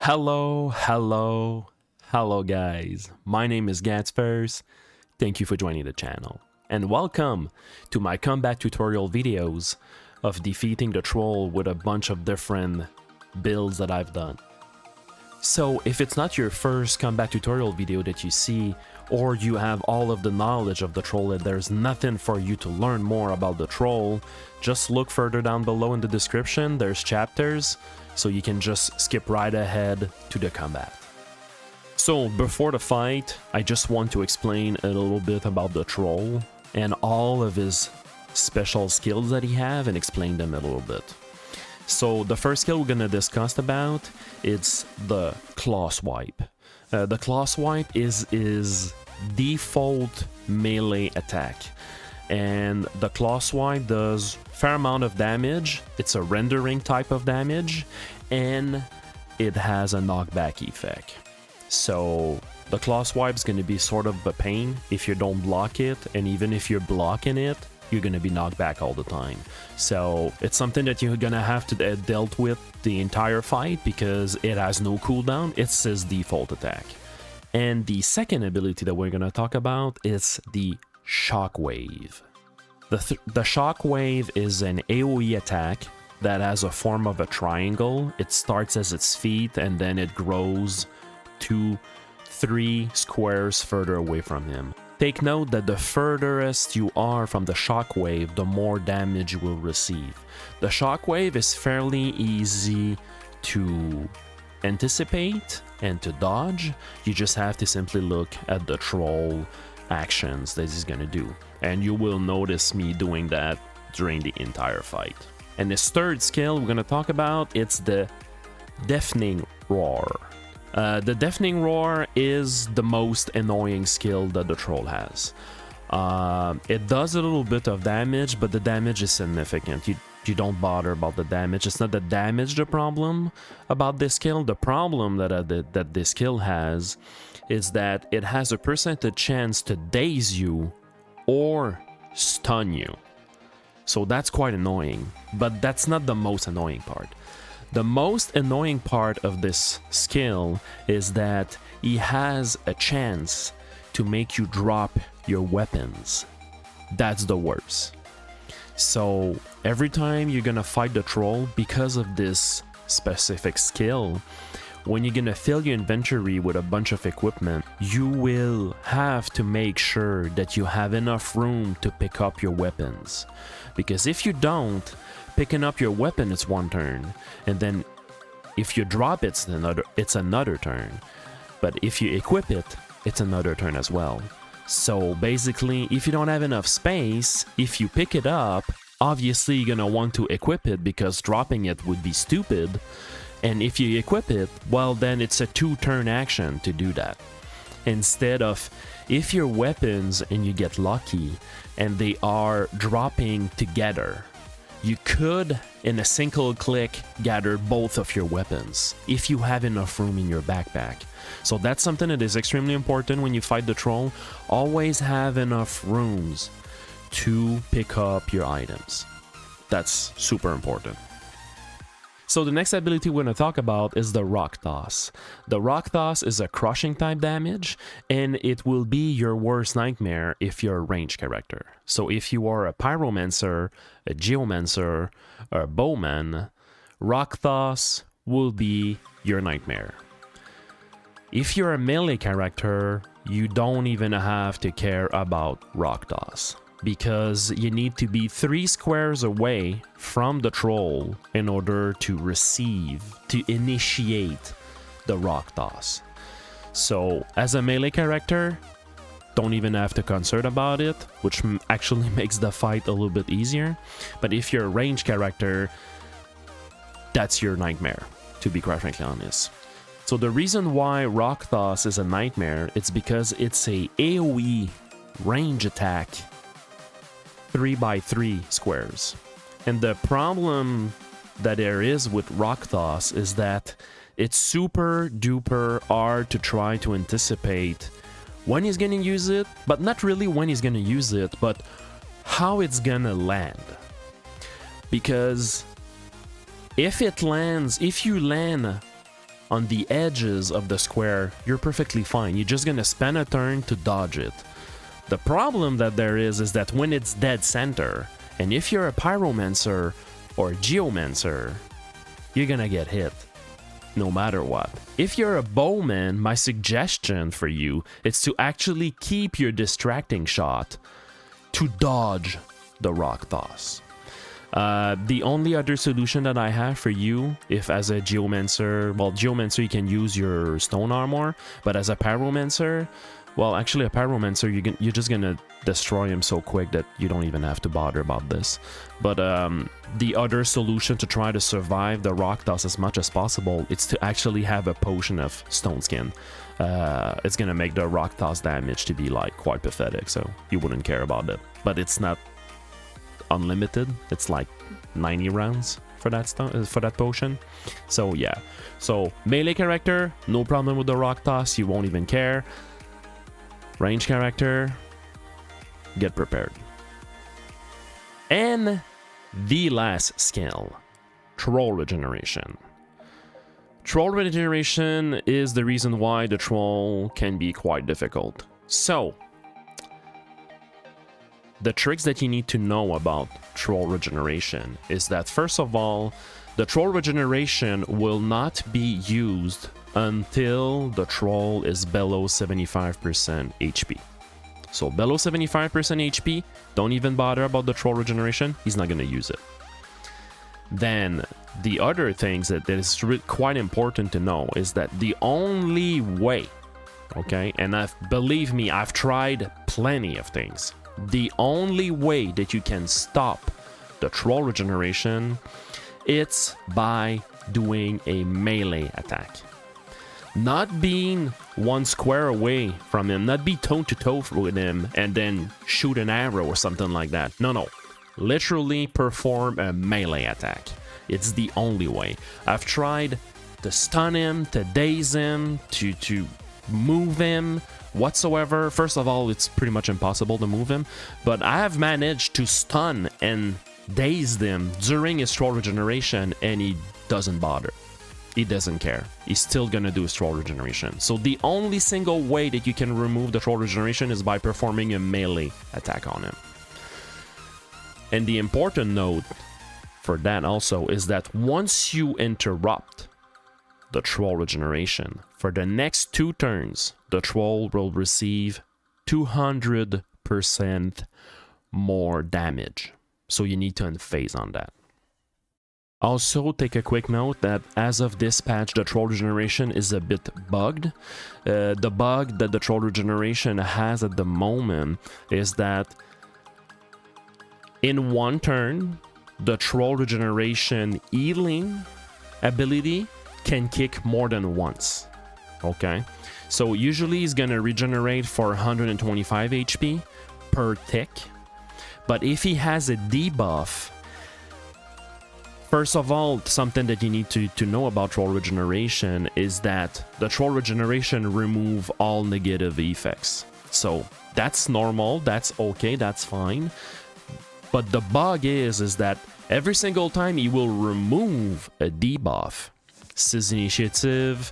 Hello guys, my name is Gatsfers. Thank you for joining the channel, and welcome to my combat tutorial videos of defeating the troll with a bunch of different builds that I've done. So if it's not your first combat tutorial video that you see, or you have all of the knowledge of the troll and there's nothing for you to learn more about the troll, just look further down below in the description, there's chapters, so you can just skip right ahead to the combat. So before the fight, I just want to explain a little bit about the troll and all of his special skills that he have and explain them a little bit. So the first skill we're gonna discuss about, it's the claw swipe. The claw swipe is his default melee attack, and the claw swipe does a fair amount of damage. It's a rendering type of damage, and it has a knockback effect. So the claw swipe is going to be sort of a pain if you don't block it, and even if you're blocking it, you're going to be knocked back all the time. So it's something that you're going to have to dealt with the entire fight because it has no cooldown. It's his default attack. And the second ability that we're going to talk about is the shockwave. The shockwave is an AoE attack that has a form of a triangle. It starts as its feet and then it grows 2-3 squares further away from him. Take note that the furthest you are from the shockwave, the more damage you will receive. The shockwave is fairly easy to anticipate and to dodge. You just have to simply look at the troll actions that he's gonna do, and you will notice me doing that during the entire fight. And this third skill we're gonna talk about, it's the deafening roar. The deafening roar is the most annoying skill that the troll has. It does a little bit of damage, but the damage is significant. You don't bother about the damage. It's not the damage the problem about this skill. The problem that this skill has is that it has a percentage chance to daze you or stun you. So that's quite annoying, but that's not the most annoying part. The most annoying part of this skill is that he has a chance to make you drop your weapons. That's the worst. So every time you're gonna fight the troll, because of this specific skill, when you're gonna fill your inventory with a bunch of equipment, you will have to make sure that you have enough room to pick up your weapons. Because if you don't, picking up your weapon is one turn, and then if you drop it, it's another turn. But if you equip it, it's another turn as well. So basically, if you don't have enough space, if you pick it up, obviously you're gonna want to equip it because dropping it would be stupid. And if you equip it, well, then it's a 2-turn action to do that. Instead of, if your weapons and you get lucky and they are dropping together, you could, in a single click, gather both of your weapons if you have enough room in your backpack. So that's something that is extremely important when you fight the troll. Always have enough rooms to pick up your items. That's super important. So the next ability we're going to talk about is the Rock Toss. The Rock Toss is a crushing type damage, and it will be your worst nightmare if you're a ranged character. So if you are a Pyromancer, a Geomancer, or a Bowman, Rock Toss will be your nightmare. If you're a melee character, you don't even have to care about Rock Toss, because you need to be 3 squares away from the troll in order to initiate the Rock Toss. So as a melee character, don't even have to concern about it, which actually makes the fight a little bit easier. But if you're a ranged character, that's your nightmare, to be quite frankly honest. So the reason why Rock Toss is a nightmare, it's because it's a AoE range attack 3x3 squares. And the problem that there is with Rock Toss is that it's super duper hard to try to anticipate when he's gonna use it, but not really when he's gonna use it, but how it's gonna land. Because if you land on the edges of the square, you're perfectly fine. You're just gonna spend a turn to dodge it. The problem that there is that when it's dead center, and if you're a pyromancer or a geomancer, you're gonna get hit no matter what. If you're a bowman, my suggestion for you is to actually keep your distracting shot to dodge the rock toss. The only other solution that I have for you, if as a geomancer, well, geomancer you can use your stone armor, but as a pyromancer, well, actually a pyromancer, you're just gonna destroy him so quick that you don't even have to bother about this. But the other solution to try to survive the rock toss as much as possible is to actually have a potion of stone skin. It's gonna make the rock toss damage to be like quite pathetic, so you wouldn't care about it. But it's not unlimited. It's like 90 rounds for that potion. So yeah. So melee character, no problem with the rock toss. You won't even care. Range character, get prepared. And the last skill, troll regeneration. Troll regeneration is the reason why the troll can be quite difficult. So, the tricks that you need to know about troll regeneration is that, first of all, the troll regeneration will not be used until the troll is below 75% HP. So below 75% HP, don't even bother about the troll regeneration, he's not going to use it. Then the other things that is quite important to know is that the only way, okay, and believe me, I've tried plenty of things, the only way that you can stop the troll regeneration, it's by doing a melee attack. Not being one square away from him, not be toe-to-toe with him and then shoot an arrow or something like that. No. Literally perform a melee attack. It's the only way. I've tried to stun him, to daze him, to move him, whatsoever. First of all, it's pretty much impossible to move him, but I have managed to stun and daze him during his troll regeneration, and he doesn't bother. He doesn't care. He's still gonna do his troll regeneration. So the only single way that you can remove the troll regeneration is by performing a melee attack on him. And the important note for that also is that once you interrupt the troll regeneration, for the next 2 turns, the troll will receive 200% more damage. So you need to unphase on that. Also, take a quick note that as of this patch, the troll regeneration is a bit bugged. The bug that the troll regeneration has at the moment is that in one turn, the troll regeneration healing ability can kick more than once. Okay, so usually he's gonna regenerate for 125 HP per tick, but if he has a debuff, first of all, something that you need to know about troll regeneration is that the troll regeneration remove all negative effects. So that's normal, that's okay, that's fine. But the bug is that every single time he will remove a debuff, Seize Initiative,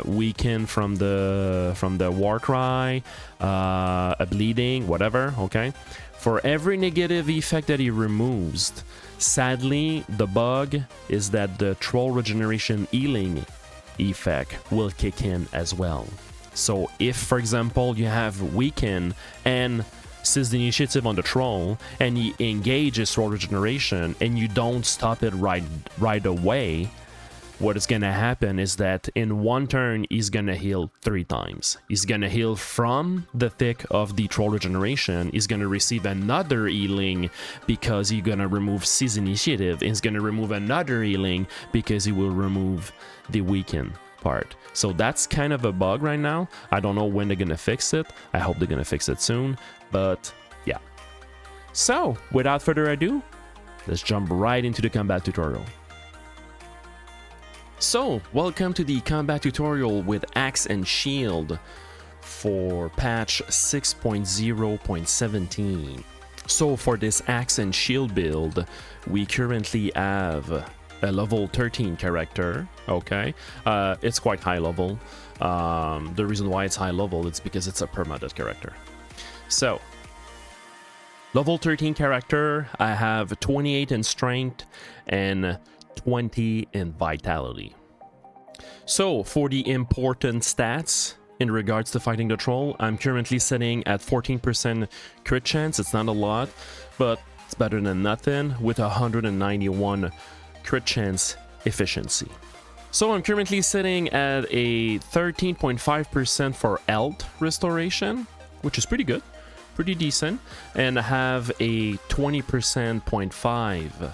weaken from the war cry, a bleeding, whatever, okay? For every negative effect that he removes, sadly, the bug is that the troll regeneration healing effect will kick in as well. So if, for example, you have weaken and Seize the Initiative on the troll and he engages troll regeneration and you don't stop it right away, what is gonna happen is that in one turn he's gonna heal 3 times. He's gonna heal from the thick of the troll regeneration, he's gonna receive another healing because he's gonna remove Seize Initiative, and he's gonna remove another healing because he will remove the weaken part. So that's kind of a bug right now. I don't know when they're gonna fix it. I hope they're gonna fix it soon, but yeah. So without further ado, let's jump right into the combat tutorial. So, welcome to the combat tutorial with Axe and Shield for patch 6.0.17. So for this Axe and Shield build, we currently have a level 13 character, okay? It's quite high level. The reason why it's high level is because it's a permanent character. So, level 13 character, I have 28 in strength and 20 in vitality. So, for the important stats in regards to fighting the troll, I'm currently sitting at 14% crit chance. It's not a lot, but it's better than nothing with 191 crit chance efficiency. So I'm currently sitting at a 13.5% for health restoration, which is pretty good, pretty decent, and I have a 20.5%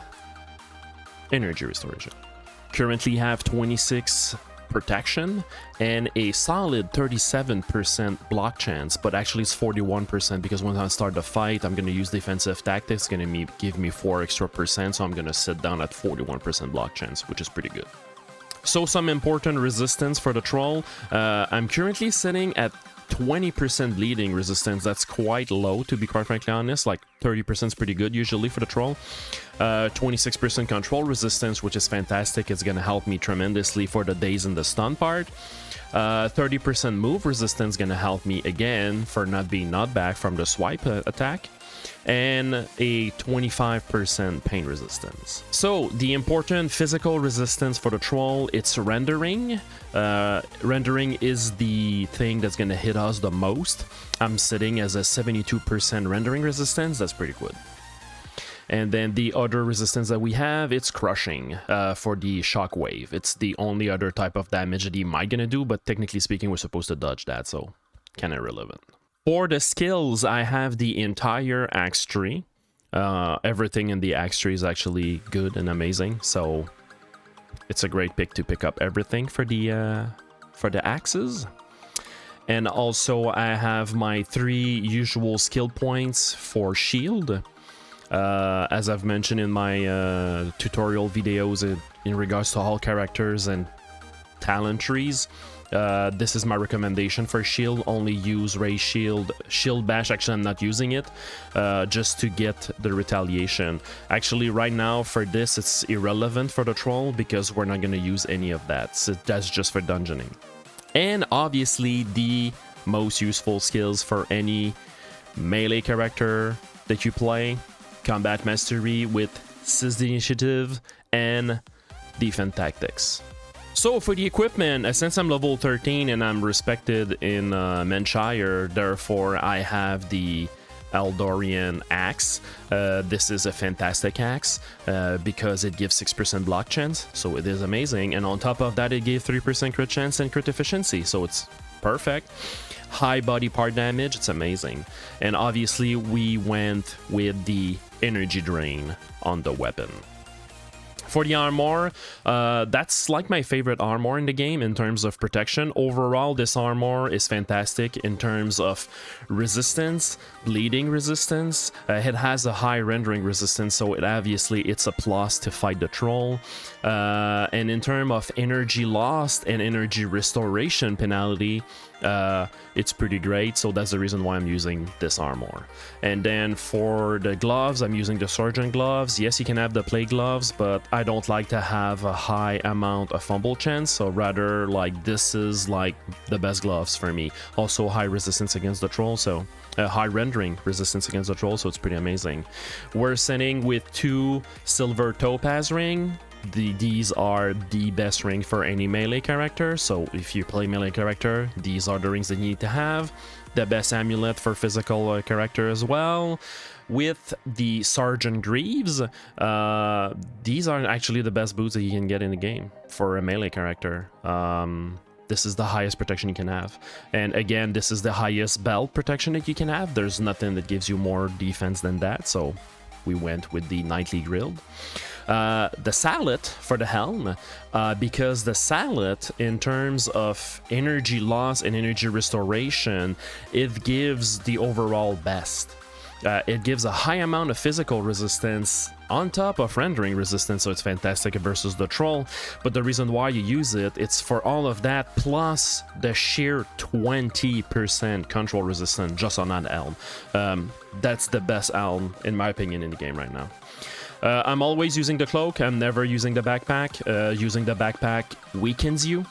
energy restoration. Currently have 26 protection and a solid 37% block chance, but actually it's 41% because when I start the fight, I'm going to use defensive tactics, going to give me 4 extra percent, so I'm going to sit down at 41% block chance, which is pretty good. So some important resistance for the troll. I'm currently sitting at 20% bleeding resistance. That's quite low, to be quite frankly honest. Like 30% is pretty good usually for the troll. 26% control resistance, which is fantastic. It's going to help me tremendously for the daze and the stun part. 30% move resistance going to help me again for not being knockback from the swipe attack. And a 25% pain resistance. So the important physical resistance for the troll, it's rendering. Rendering is the thing that's going to hit us the most. I'm sitting as a 72% rendering resistance. That's pretty good. And then the other resistance that we have, it's crushing for the shockwave. It's the only other type of damage that he might gonna do, but technically speaking, we're supposed to dodge that, so kind of irrelevant. For the skills, I have the entire axe tree. Everything in the axe tree is actually good and amazing, so it's a great pick to pick up everything for the axes. And also, I have my 3 usual skill points for shield. As I've mentioned in my tutorial videos in regards to all characters and talent trees, this is my recommendation for shield. Only use ray shield, shield bash. Actually, I'm not using it just to get the retaliation. Actually, right now for this, it's irrelevant for the troll because we're not going to use any of that. So that's just for dungeoning. And obviously, the most useful skills for any melee character that you play: combat mastery with seized initiative and defense tactics. So for the equipment, since I'm level 13 and I'm respected in Menshire, therefore I have the Eldorian axe. This is a fantastic axe because it gives 6% block chance, so it is amazing. And on top of that, it gave 3% crit chance and crit efficiency, so it's perfect. High body part damage, it's amazing. And obviously we went with the energy drain on the weapon. For the armor, that's like my favorite armor in the game in terms of protection. Overall, this armor is fantastic in terms of resistance, bleeding resistance. It has a high rendering resistance, so it's a plus to fight the troll. And in terms of energy lost and energy restoration penalty, it's pretty great, so that's the reason why I'm using this armor. And then for the gloves, I'm using the Surgeon gloves. Yes, you can have the play gloves, but I don't like to have a high amount of fumble chance, so rather like this is like the best gloves for me. Also high resistance against the troll, so high rendering resistance against the troll, so it's pretty amazing. We're sitting with 2 silver topaz ring. These are the best ring for any melee character, so if you play melee character, these are the rings that you need to have. The best amulet for physical character as well. With the Sergeant Greaves, these are actually the best boots that you can get in the game for a melee character. This is the highest protection you can have. And again, this is the highest belt protection that you can have. There's nothing that gives you more defense than that, so we went with the Knightly Guild. The Sallet for the helm, because the Sallet, in terms of energy loss and energy restoration, it gives the overall best. It gives a high amount of physical resistance on top of rendering resistance, so it's fantastic versus the troll. But the reason why you use it, it's for all of that, plus the sheer 20% control resistance just on that elm. That's the best elm, in my opinion, in the game right now. I'm always using the cloak. I'm never using the backpack. Using the backpack weakens you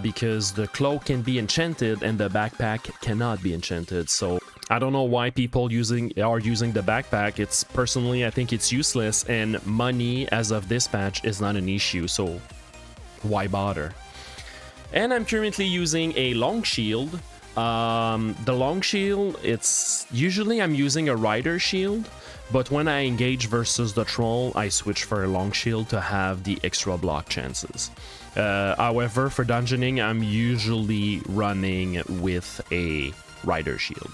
because the cloak can be enchanted and the backpack cannot be enchanted. So I don't know why people are using the backpack. It's personally, I think it's useless, and money as of this patch is not an issue. So why bother? And I'm currently using a long shield. The long shield, it's usually I'm using a rider shield, but when I engage versus the troll, I switch for a long shield to have the extra block chances. However, for dungeoning, I'm usually running with a rider shield.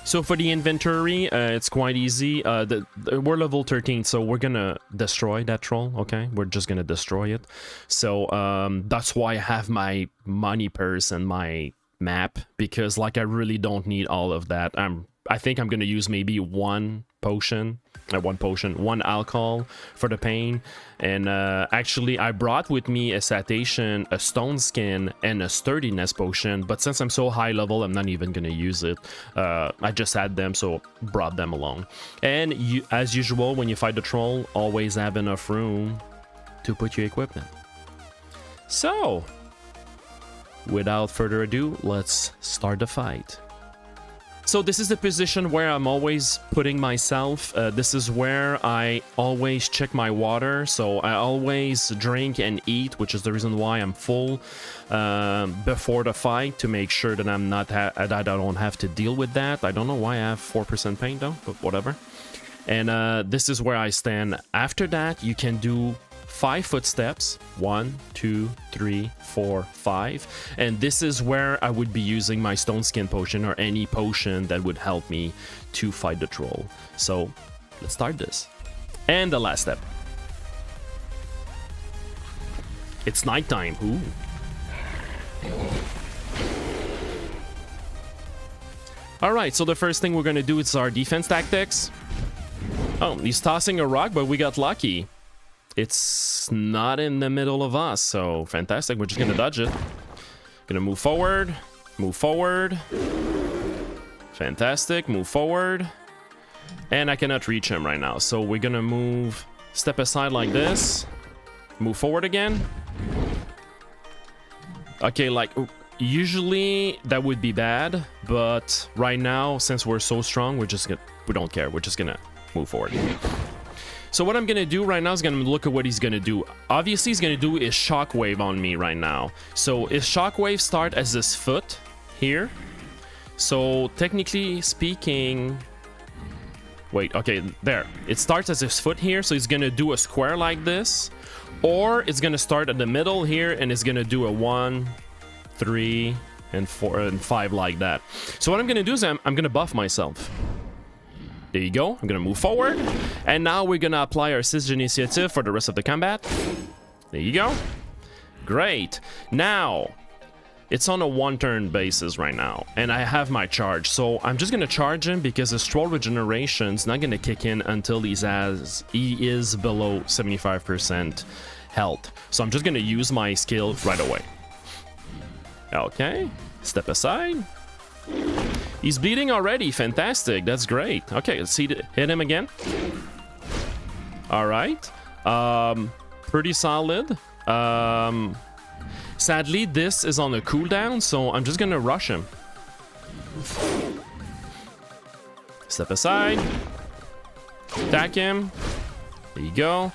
So for the inventory, it's quite easy. We're level 13, so we're gonna destroy that troll, okay? We're just gonna destroy it. So that's why I have my money purse and my map, because like I really don't need all of that. I think I'm gonna use maybe one alcohol for the pain. And actually I brought with me a citation, a stone skin, and a sturdiness potion, but since I'm so high level, I'm not even gonna use it. I just had them, so brought them along. And as usual, when you fight the troll, always have enough room to put your equipment. So without further ado, let's start the fight. So this is the position where I'm always putting myself. This is where I always check my water. So I always drink and eat, which is the reason why I'm full before the fight, to make sure that that I don't have to deal with that. I don't know why I have 4% pain though, but whatever. And this is where I stand. After that, you can do 5 footsteps. 1, 2, 3, 4, 5. And this is where I would be using my stone skin potion or any potion that would help me to fight the troll. So let's start this. And the last step. It's nighttime. Ooh. Alright, so the first thing we're gonna do is our defense tactics. Oh, he's tossing a rock, but we got lucky. It's not in the middle of us, so fantastic. We're just gonna dodge it. Gonna move forward, move forward. Fantastic, move forward. And I cannot reach him right now, so we're gonna move, step aside like this. Move forward again. Okay, like usually that would be bad, but right now, since we're so strong, we don't care. We're just gonna move forward. So what I'm gonna do right now is gonna look at what he's gonna do. Obviously, he's gonna do his shockwave on me right now. So his shockwave start as his foot here. So technically speaking, wait, okay, there. It starts as his foot here, so he's gonna do a square like this, or it's gonna start at the middle here, and it's gonna do a 1, 3, and 4, and 5 like that. So what I'm gonna do is I'm gonna buff myself. There you go. I'm gonna move forward, and now we're gonna apply our Siege Initiative for the rest of the combat. There you go. Great. Now it's on a 1-turn basis right now, and I have my charge, so I'm just gonna charge him because his troll regeneration is not gonna kick in until he is below 75% health. So I'm just gonna use my skill right away. Okay, step aside. He's bleeding already. Fantastic. That's great. Okay, let's see. Hit him again. All right. Pretty solid. Sadly, this is on a cooldown, so I'm just gonna rush him. Step aside. Attack him. There you go.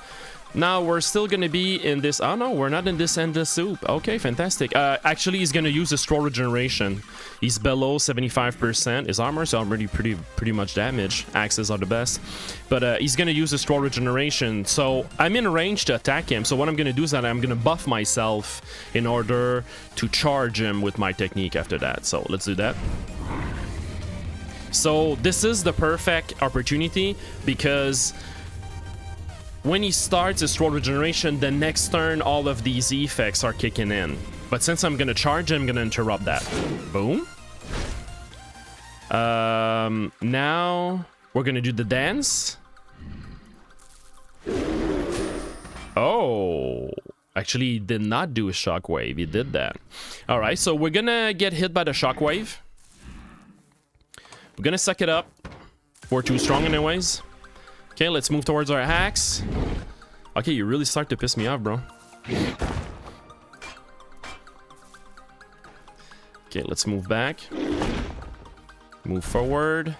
Now we're still gonna be in this. Oh no, we're not in this endless soup. Okay, fantastic. Actually, he's gonna use his troll regeneration. He's below 75%. His armor's already pretty much damaged. Axes are the best, but he's gonna use his troll regeneration. So I'm in range to attack him. So what I'm gonna do is that I'm gonna buff myself in order to charge him with my technique after that. So let's do that. So this is the perfect opportunity because when he starts his troll regeneration, the next turn, all of these effects are kicking in. But since I'm gonna charge him, I'm gonna interrupt that. Boom. Now we're gonna do the dance. Oh, actually, he did not do a shockwave. He did that. All right, so we're gonna get hit by the shockwave. We're gonna suck it up. We're too strong anyways. Okay, let's move towards our axe. Okay, you really start to piss me off, bro. Okay, let's move back. Move forward.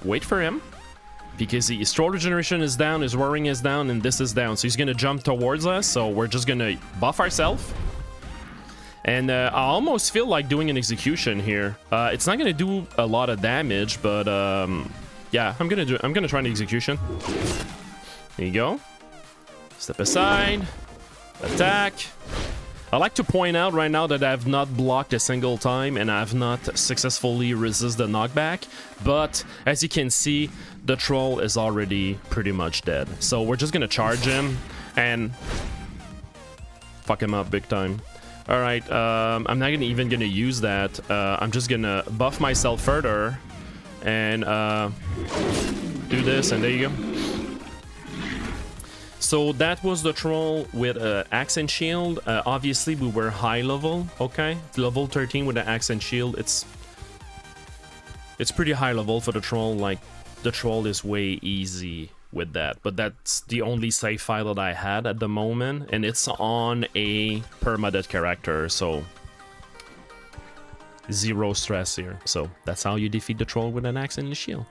Wait for him. Because his troll regeneration is down, his roaring is down, and this is down. So he's gonna jump towards us, so we're just gonna buff ourselves. And I almost feel like doing an execution here. It's not gonna do a lot of damage, but yeah, I'm gonna try an execution. There you go. Step aside. Attack. I like to point out right now that I have not blocked a single time and I have not successfully resisted the knockback. But as you can see, the troll is already pretty much dead. So we're just gonna charge him and fuck him up big time. Alright, I'm not even gonna use that. I'm just gonna buff myself further and do this, and there you go. So that was the troll with axe and shield. Obviously we were high level, okay? Level 13 with the axe and shield. It's pretty high level for the troll. Like, the troll is way easy with that, but that's the only save file that I had at the moment, and it's on a permadeath character, so zero stress here. So that's how you defeat the troll with an axe and a shield.